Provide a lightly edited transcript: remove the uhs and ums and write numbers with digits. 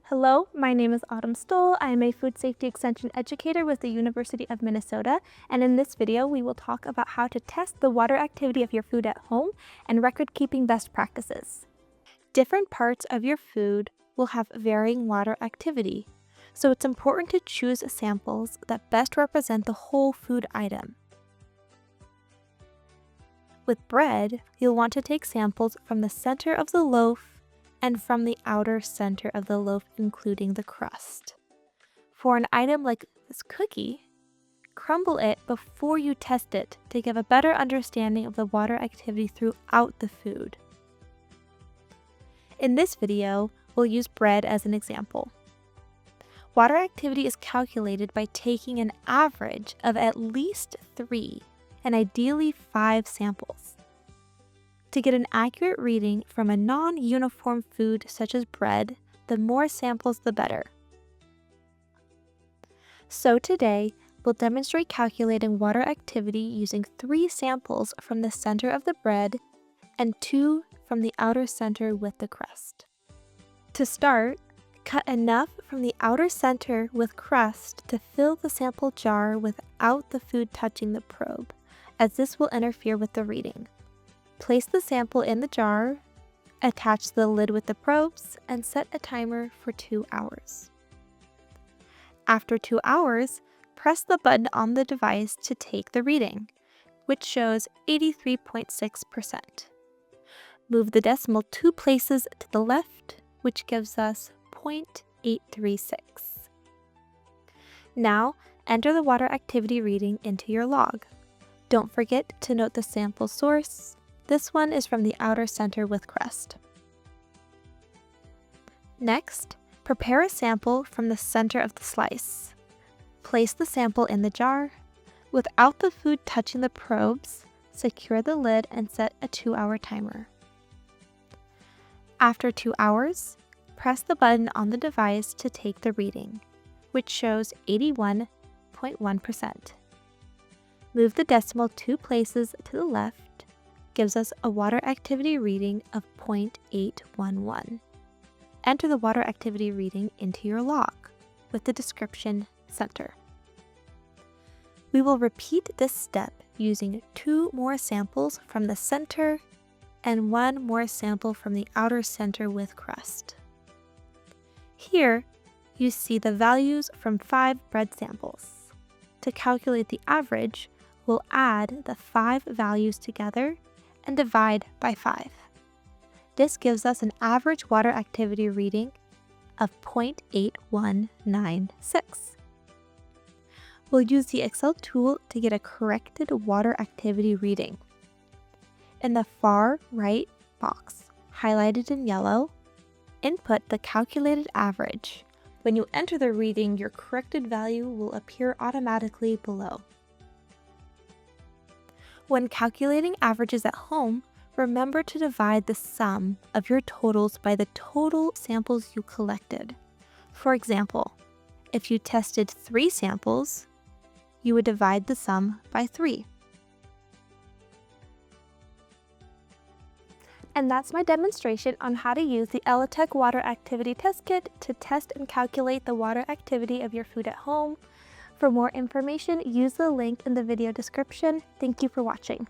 Hello, my name is Autumn Stoll. I am a food safety extension educator with the University of Minnesota, and in this video we will talk about how to test the water activity of your food at home and record-keeping best practices. Different parts of your food will have varying water activity, so it's important to choose samples that best represent the whole food item. With bread, you'll want to take samples from the center of the loaf and from the outer center of the loaf, including the crust. For an item like this cookie, crumble it before you test it to give a better understanding of the water activity throughout the food. In this video, we'll use bread as an example. Water activity is calculated by taking an average of at least 3 and ideally 5 samples. To get an accurate reading from a non-uniform food such as bread, the more samples the better. So today, we'll demonstrate calculating water activity using 3 samples from the center of the bread and 2 from the outer center with the crust. To start, cut enough from the outer center with crust to fill the sample jar without the food touching the probe, as this will interfere with the reading. Place the sample in the jar, attach the lid with the probes, and set a timer for 2 hours. After 2 hours, press the button on the device to take the reading, which shows 83.6%. Move the decimal 2 places to the left, which gives us 0.836. Now, enter the water activity reading into your log. Don't forget to note the sample source. This one is from the outer center with crust. Next, prepare a sample from the center of the slice. Place the sample in the jar. Without the food touching the probes, secure the lid and set a 2-hour timer. After 2 hours, press the button on the device to take the reading, which shows 81.1%. Move the decimal 2 places to the left, gives us a water activity reading of 0.811. Enter the water activity reading into your log with the description center. We will repeat this step using 2 more samples from the center and 1 more sample from the outer center with crust. Here, you see the values from 5 bread samples. To calculate the average, we'll add the 5 values together and divide by 5. This gives us an average water activity reading of 0.8196. We'll use the Excel tool to get a corrected water activity reading. In the far right box, highlighted in yellow, input the calculated average. When you enter the reading, your corrected value will appear automatically below. When calculating averages at home, remember to divide the sum of your totals by the total samples you collected. For example, if you tested 3 samples, you would divide the sum by 3. And that's my demonstration on how to use the Elitech Water Activity Test Kit to test and calculate the water activity of your food at home. For more information, use the link in the video description. Thank you for watching.